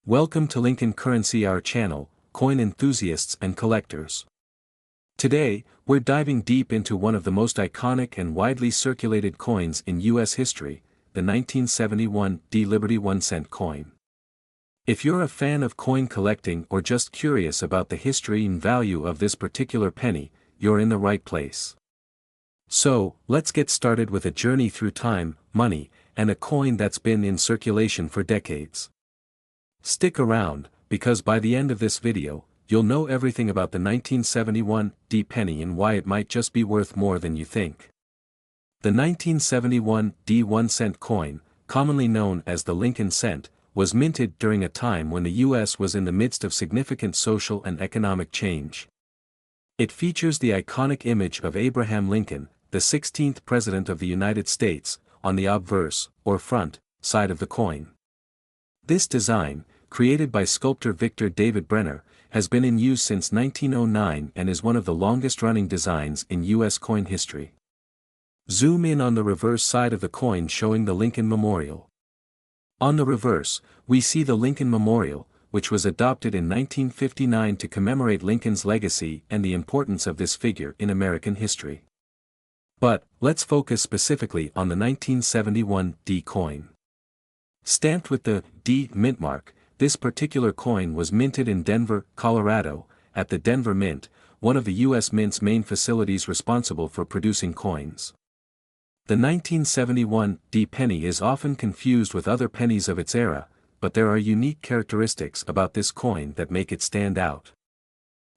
Welcome to Lincoln Currency, our channel, coin enthusiasts and collectors. Today, we're diving deep into one of the most iconic and widely circulated coins in U.S. history, the 1971 Liberty 1-cent coin. If you're a fan of coin collecting or just curious about the history and value of this particular penny, you're in the right place. So, let's get started with a journey through time, money, and a coin that's been in circulation for decades. Stick around, because by the end of this video, you'll know everything about the 1971 penny and why it might just be worth more than you think. The 1971 1-cent coin, commonly known as the Lincoln cent, was minted during a time when the U.S. was in the midst of significant social and economic change. It features the iconic image of Abraham Lincoln, the 16th President of the United States, on the obverse, or front, side of the coin. This design, created by sculptor Victor David Brenner, has been in use since 1909 and is one of the longest-running designs in U.S. coin history. Zoom in on the reverse side of the coin showing the Lincoln Memorial. On the reverse, we see the Lincoln Memorial, which was adopted in 1959 to commemorate Lincoln's legacy and the importance of this figure in American history. But, let's focus specifically on the 1971 coin. Stamped with the D mint mark, this particular coin was minted in Denver, Colorado, at the Denver Mint, one of the U.S. Mint's main facilities responsible for producing coins. The 1971 penny is often confused with other pennies of its era, but there are unique characteristics about this coin that make it stand out.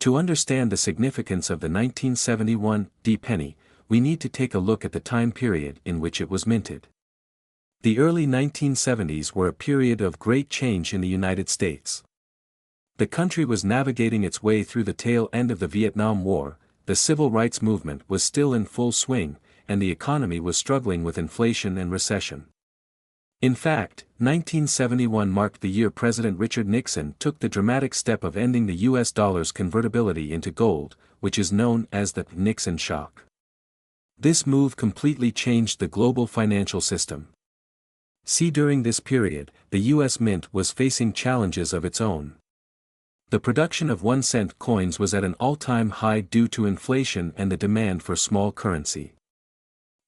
To understand the significance of the 1971 penny, we need to take a look at the time period in which it was minted. The early 1970s were a period of great change in the United States. The country was navigating its way through the tail end of the Vietnam War, the civil rights movement was still in full swing, and the economy was struggling with inflation and recession. In fact, 1971 marked the year President Richard Nixon took the dramatic step of ending the U.S. dollar's convertibility into gold, which is known as the Nixon shock. This move completely changed the global financial system. See, during this period, the U.S. Mint was facing challenges of its own. The production of 1-cent coins was at an all-time high due to inflation and the demand for small currency.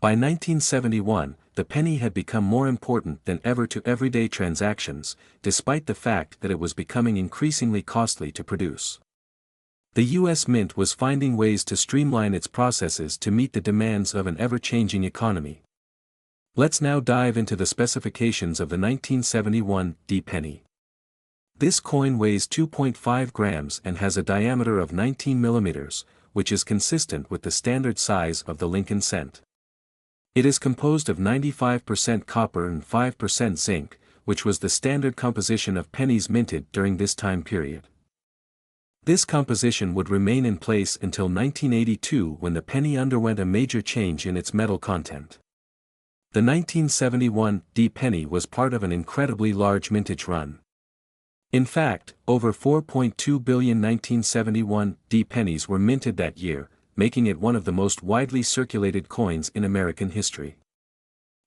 By 1971, the penny had become more important than ever to everyday transactions, despite the fact that it was becoming increasingly costly to produce. The U.S. Mint was finding ways to streamline its processes to meet the demands of an ever-changing economy. Let's now dive into the specifications of the 1971 penny. This coin weighs 2.5 grams and has a diameter of 19 millimeters, which is consistent with the standard size of the Lincoln cent. It is composed of 95% copper and 5% zinc, which was the standard composition of pennies minted during this time period. This composition would remain in place until 1982, when the penny underwent a major change in its metal content. The 1971 penny was part of an incredibly large mintage run. In fact, over 4.2 billion 1971 pennies were minted that year, making it one of the most widely circulated coins in American history.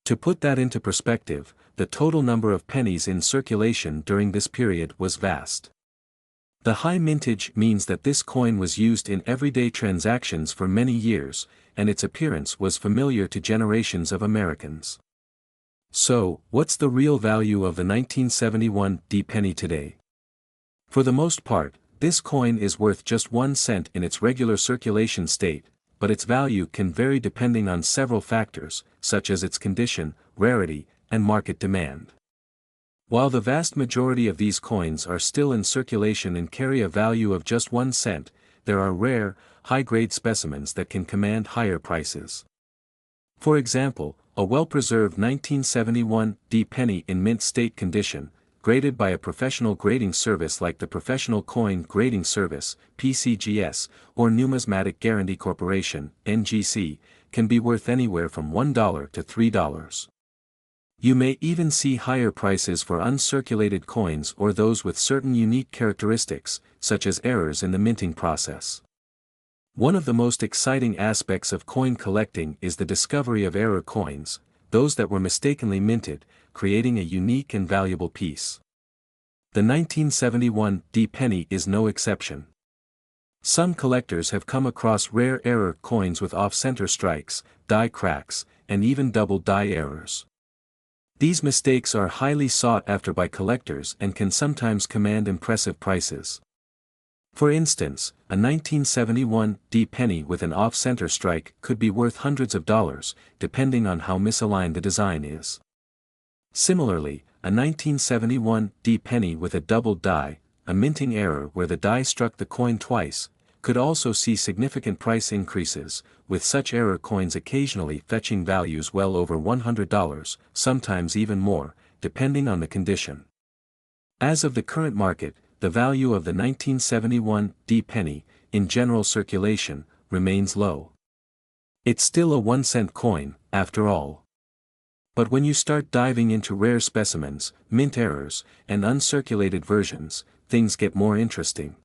To put that into perspective, the total number of pennies in circulation during this period was vast. The high mintage means that this coin was used in everyday transactions for many years, and its appearance was familiar to generations of Americans. So, what's the real value of the 1971 penny today? For the most part, this coin is worth just 1 cent in its regular circulation state, but its value can vary depending on several factors, such as its condition, rarity, and market demand. While the vast majority of these coins are still in circulation and carry a value of just 1 cent, there are rare, high-grade specimens that can command higher prices. For example, a well-preserved 1971 penny in mint state condition, graded by a professional grading service like the Professional Coin Grading Service, PCGS, or Numismatic Guarantee Corporation, NGC, can be worth anywhere from $1 to $3. You may even see higher prices for uncirculated coins or those with certain unique characteristics, such as errors in the minting process. One of the most exciting aspects of coin collecting is the discovery of error coins, those that were mistakenly minted, creating a unique and valuable piece. The 1971 D penny is no exception. Some collectors have come across rare error coins with off-center strikes, die cracks, and even double die errors. These mistakes are highly sought after by collectors and can sometimes command impressive prices. For instance, a 1971 D penny with an off-center strike could be worth hundreds of dollars, depending on how misaligned the design is. Similarly, a 1971 D penny with a double die, a minting error where the die struck the coin twice, could also see significant price increases, with such error coins occasionally fetching values well over $100, sometimes even more, depending on the condition. As of the current market, the value of the 1971 D penny, in general circulation, remains low. It's still a 1-cent coin, after all. But when you start diving into rare specimens, mint errors, and uncirculated versions, things get more interesting.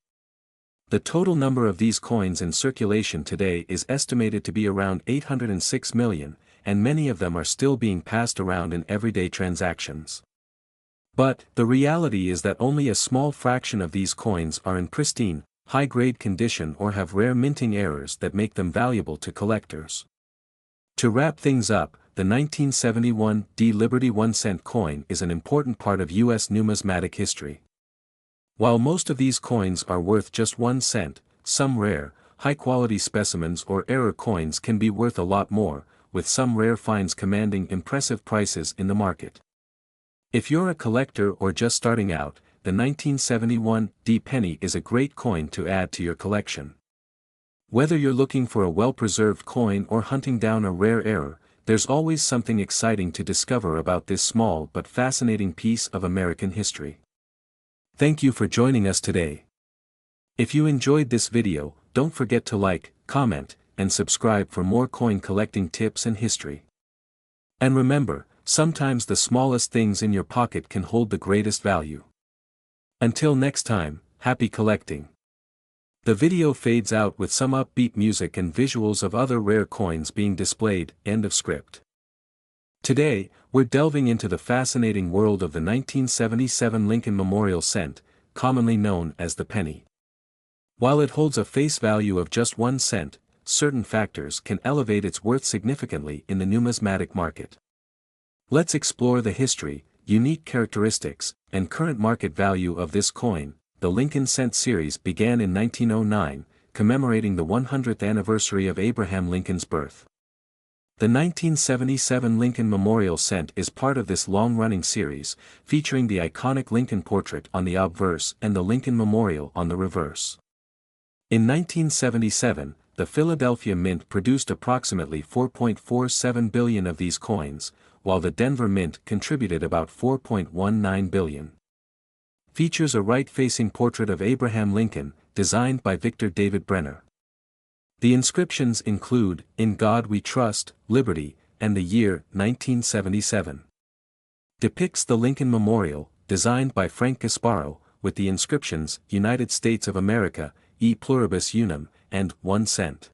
The total number of these coins in circulation today is estimated to be around 806 million, and many of them are still being passed around in everyday transactions. But, the reality is that only a small fraction of these coins are in pristine, high-grade condition or have rare minting errors that make them valuable to collectors. To wrap things up, the 1971 D Liberty 1-cent coin is an important part of U.S. numismatic history. While most of these coins are worth just 1 cent, some rare, high-quality specimens or error coins can be worth a lot more, with some rare finds commanding impressive prices in the market. If you're a collector or just starting out, the 1971 D penny is a great coin to add to your collection. Whether you're looking for a well-preserved coin or hunting down a rare error, there's always something exciting to discover about this small but fascinating piece of American history. Thank you for joining us today. If you enjoyed this video, don't forget to like, comment, and subscribe for more coin collecting tips and history. And remember, sometimes the smallest things in your pocket can hold the greatest value. Until next time, happy collecting. The video fades out with some upbeat music and visuals of other rare coins being displayed. End of script. Today, we're delving into the fascinating world of the 1977 Lincoln Memorial Cent, commonly known as the penny. While it holds a face value of just 1 cent, certain factors can elevate its worth significantly in the numismatic market. Let's explore the history, unique characteristics, and current market value of this coin. The Lincoln Cent series began in 1909, commemorating the 100th anniversary of Abraham Lincoln's birth. The 1977 Lincoln Memorial Cent is part of this long-running series, featuring the iconic Lincoln portrait on the obverse and the Lincoln Memorial on the reverse. In 1977, the Philadelphia Mint produced approximately 4.47 billion of these coins, while the Denver Mint contributed about 4.19 billion. Features a right-facing portrait of Abraham Lincoln, designed by Victor David Brenner. The inscriptions include, "In God We Trust, Liberty," and the year, 1977. Depicts the Lincoln Memorial, designed by Frank Gasparo, with the inscriptions, "United States of America, E Pluribus Unum," and 1 cent.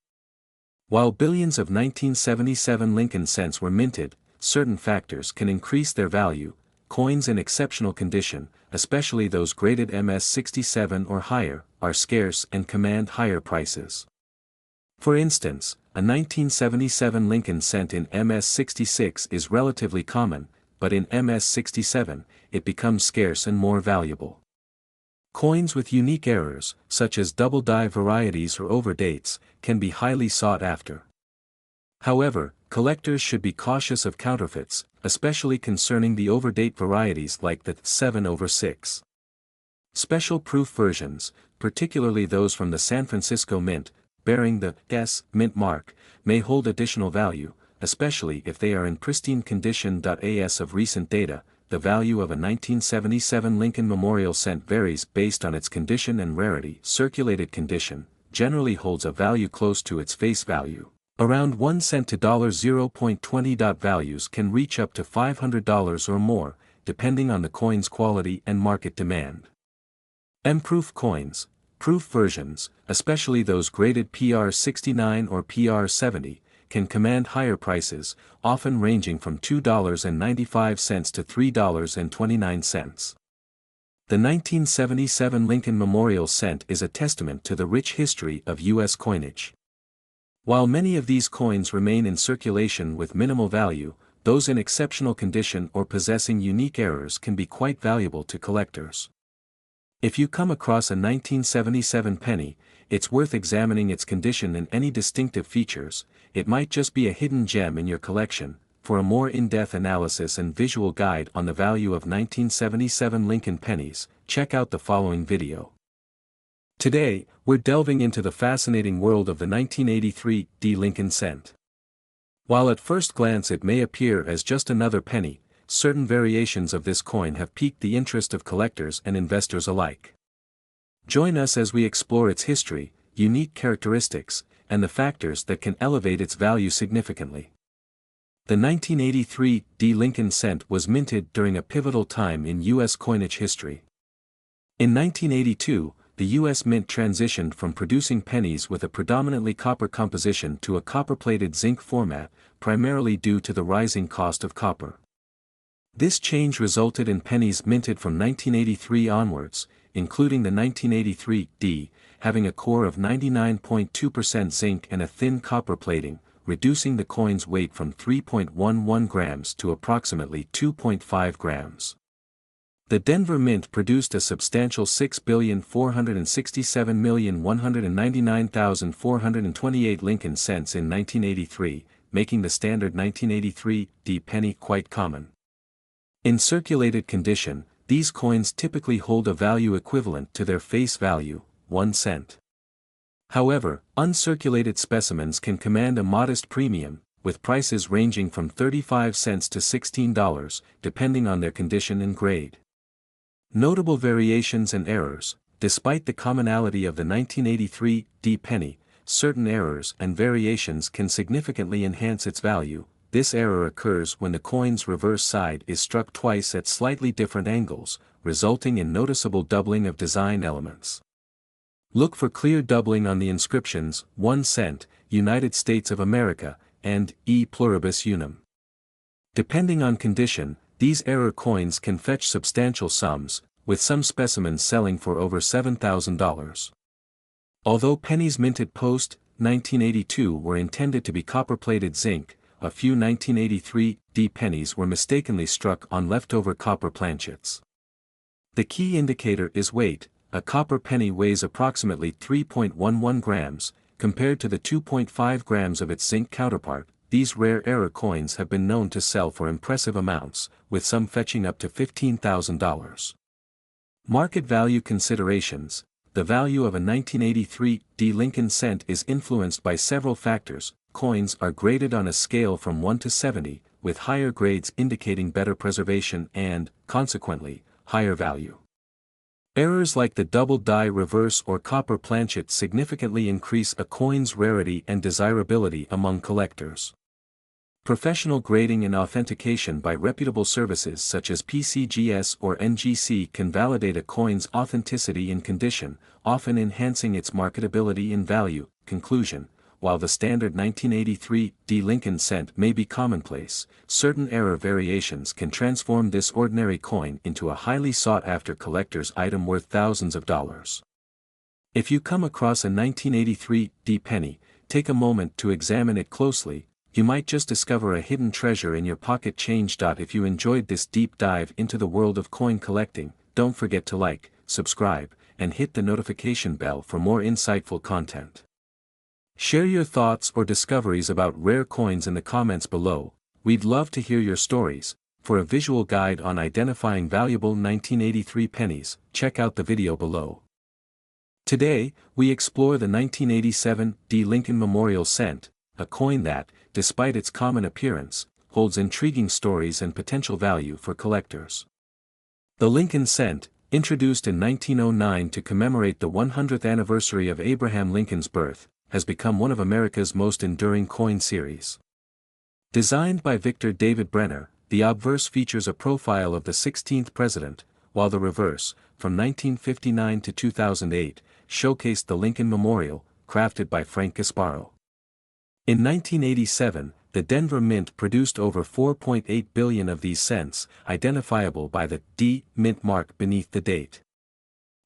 While billions of 1977 Lincoln cents were minted, certain factors can increase their value. Coins in exceptional condition, especially those graded MS-67 or higher, are scarce and command higher prices. For instance, a 1977 Lincoln cent in MS-66 is relatively common, but in MS-67, it becomes scarce and more valuable. Coins with unique errors, such as double die varieties or overdates, can be highly sought after. However, collectors should be cautious of counterfeits, especially concerning the overdate varieties like the 7/6. Special proof versions, particularly those from the San Francisco Mint, bearing the S Mint mark, may hold additional value, especially if they are in pristine condition. As of recent data, the value of a 1977 Lincoln Memorial Cent varies based on its condition and rarity. Circulated condition generally holds a value close to its face value. Around 1 cent to $0.20. Values can reach up to $500 or more, depending on the coin's quality and market demand. M-proof coins, proof versions, especially those graded PR69 or PR70, can command higher prices, often ranging from $2.95 to $3.29. The 1977 Lincoln Memorial Cent is a testament to the rich history of U.S. coinage. While many of these coins remain in circulation with minimal value, those in exceptional condition or possessing unique errors can be quite valuable to collectors. If you come across a 1977 penny, it's worth examining its condition and any distinctive features. It might just be a hidden gem in your collection. For a more in-depth analysis and visual guide on the value of 1977 Lincoln pennies, check out the following video. Today, we're delving into the fascinating world of the 1983 Lincoln cent. While at first glance it may appear as just another penny, certain variations of this coin have piqued the interest of collectors and investors alike. Join us as we explore its history, unique characteristics, and the factors that can elevate its value significantly. The 1983 Lincoln cent was minted during a pivotal time in U.S. coinage history. In 1982, the U.S. Mint transitioned from producing pennies with a predominantly copper composition to a copper-plated zinc format, primarily due to the rising cost of copper. This change resulted in pennies minted from 1983 onwards, including the 1983 D, having a core of 99.2% zinc and a thin copper plating, reducing the coin's weight from 3.11 grams to approximately 2.5 grams. The Denver Mint produced a substantial 6,467,199,428 Lincoln cents in 1983, making the standard 1983 D penny quite common. In circulated condition, these coins typically hold a value equivalent to their face value, 1 cent. However, uncirculated specimens can command a modest premium, with prices ranging from 35 cents to $16, depending on their condition and grade. Notable variations and errors. Despite the commonality of the 1983 D penny, certain errors and variations can significantly enhance its value. This error occurs when the coin's reverse side is struck twice at slightly different angles, resulting in noticeable doubling of design elements. Look for clear doubling on the inscriptions, 1 cent, United States of America, and E pluribus unum. Depending on condition, these error coins can fetch substantial sums, with some specimens selling for over $7,000. Although pennies minted post-1982 were intended to be copper-plated zinc, a few 1983 D pennies were mistakenly struck on leftover copper planchets. The key indicator is weight. A copper penny weighs approximately 3.11 grams, compared to the 2.5 grams of its zinc counterpart. These rare error coins have been known to sell for impressive amounts, with some fetching up to $15,000. Market value considerations. The value of a 1983 D Lincoln cent is influenced by several factors. Coins are graded on a scale from 1 to 70, with higher grades indicating better preservation and, consequently, higher value. Errors like the double die reverse or copper planchet significantly increase a coin's rarity and desirability among collectors. Professional grading and authentication by reputable services such as PCGS or NGC can validate a coin's authenticity and condition, often enhancing its marketability and value. Conclusion. While the standard 1983 D Lincoln cent may be commonplace, certain error variations can transform this ordinary coin into a highly sought-after collector's item worth thousands of dollars. If you come across a 1983 D penny, take a moment to examine it closely. You might just discover a hidden treasure in your pocket change. If you enjoyed this deep dive into the world of coin collecting, don't forget to like, subscribe, and hit the notification bell for more insightful content. Share your thoughts or discoveries about rare coins in the comments below. We'd love to hear your stories. For a visual guide on identifying valuable 1983 pennies, check out the video below. Today, we explore the 1987 D Lincoln Memorial Cent, a coin that, despite its common appearance, holds intriguing stories and potential value for collectors. The Lincoln Cent, introduced in 1909 to commemorate the 100th anniversary of Abraham Lincoln's birth, has become one of America's most enduring coin series. Designed by Victor David Brenner, the obverse features a profile of the 16th president, while the reverse, from 1959 to 2008, showcased the Lincoln Memorial, crafted by Frank Gasparo. In 1987, the Denver Mint produced over 4.8 billion of these cents, identifiable by the D mint mark beneath the date.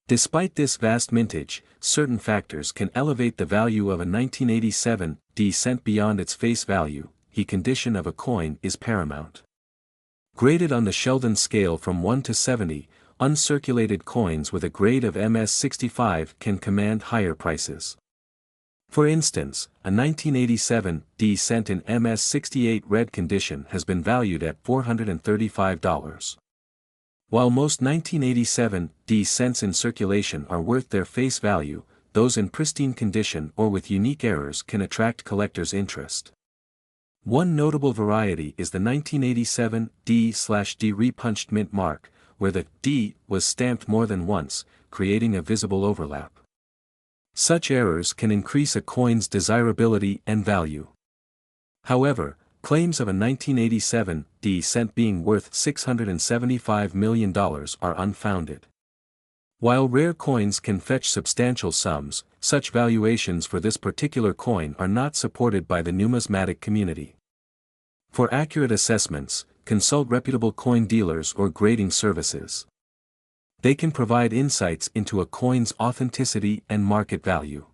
Despite this vast mintage, certain factors can elevate the value of a 1987 D cent beyond its face value. The condition of a coin is paramount. Graded on the Sheldon scale from 1 to 70, uncirculated coins with a grade of MS65 can command higher prices. For instance, a 1987 D cent in MS68 red condition has been valued at $435. While most 1987 D cents in circulation are worth their face value, those in pristine condition or with unique errors can attract collectors' interest. One notable variety is the 1987 D/D repunched mint mark, where the D was stamped more than once, creating a visible overlap. Such errors can increase a coin's desirability and value. However, claims of a 1987 D cent being worth $675 million are unfounded. While rare coins can fetch substantial sums, such valuations for this particular coin are not supported by the numismatic community. For accurate assessments, consult reputable coin dealers or grading services. They can provide insights into a coin's authenticity and market value.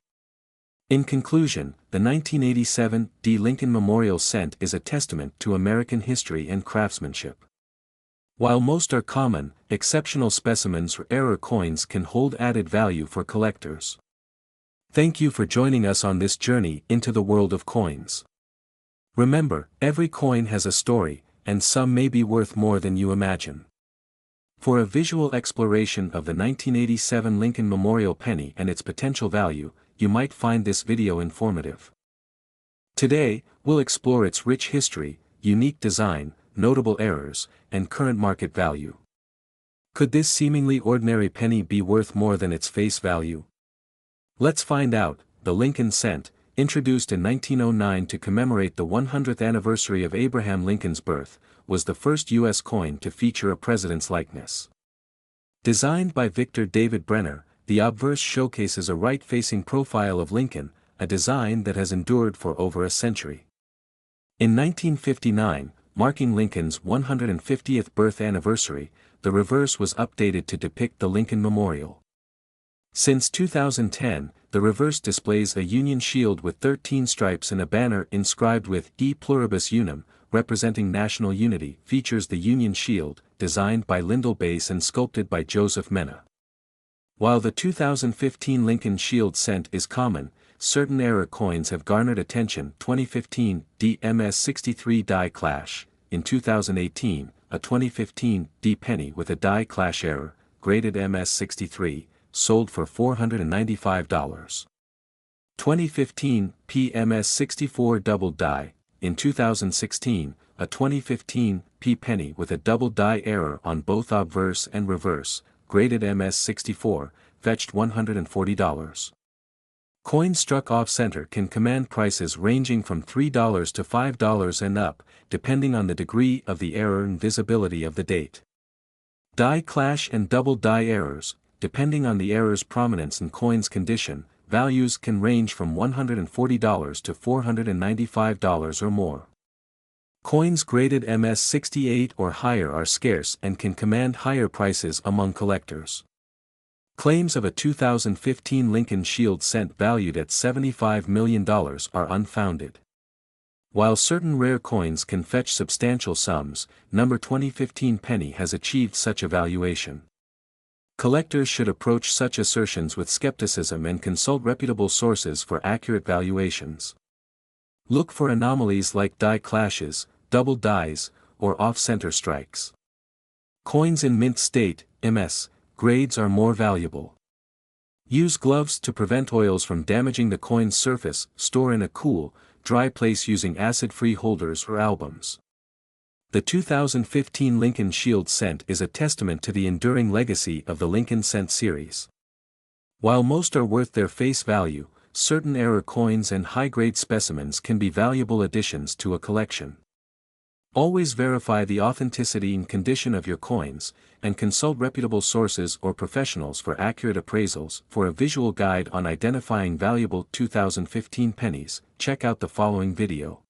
In conclusion, the 1987 D. Lincoln Memorial Cent is a testament to American history and craftsmanship. While most are common, exceptional specimens or rarer coins can hold added value for collectors. Thank you for joining us on this journey into the world of coins. Remember, every coin has a story, and some may be worth more than you imagine. For a visual exploration of the 1987 Lincoln Memorial penny and its potential value, you might find this video informative. Today, we'll explore its rich history, unique design, notable errors, and current market value. Could this seemingly ordinary penny be worth more than its face value? Let's find out. The Lincoln Cent, introduced in 1909 to commemorate the 100th anniversary of Abraham Lincoln's birth, was the first U.S. coin to feature a president's likeness. Designed by Victor David Brenner, the obverse showcases a right-facing profile of Lincoln, a design that has endured for over a century. In 1959, marking Lincoln's 150th birth anniversary, the reverse was updated to depict the Lincoln Memorial. Since 2010, the reverse displays a Union shield with 13 stripes and a banner inscribed with E Pluribus Unum, representing national unity. Features the Union shield, designed by Lyndall Bass and sculpted by Joseph Mena. While the 2015 Lincoln Shield cent is common, certain error coins have garnered attention. 2015 DMS63 die clash. In 2018, a 2015 D penny with a die clash error, graded MS63, sold for $495. 2015 PMS64 double die. In 2016, a 2015 P penny with a double die error on both obverse and reverse, graded MS64, fetched $140. Coins struck off-center can command prices ranging from $3 to $5 and up, depending on the degree of the error and visibility of the date. Die clash and double die errors, depending on the error's prominence and coin's condition, values can range from $140 to $495 or more. Coins graded MS68 or higher are scarce and can command higher prices among collectors. Claims of a 2015 Lincoln Shield cent valued at $75 million are unfounded. While certain rare coins can fetch substantial sums, number 2015 penny has achieved such a valuation. Collectors should approach such assertions with skepticism and consult reputable sources for accurate valuations. Look for anomalies like die clashes, double dies, or off-center strikes. Coins in mint state, MS, grades are more valuable. Use gloves to prevent oils from damaging the coin's surface. Store in a cool, dry place using acid-free holders or albums. The 2015 Lincoln Shield cent is a testament to the enduring legacy of the Lincoln Cent series. While most are worth their face value, certain error coins and high-grade specimens can be valuable additions to a collection. Always verify the authenticity and condition of your coins, and consult reputable sources or professionals for accurate appraisals. For a visual guide on identifying valuable 2015 pennies, check out the following video.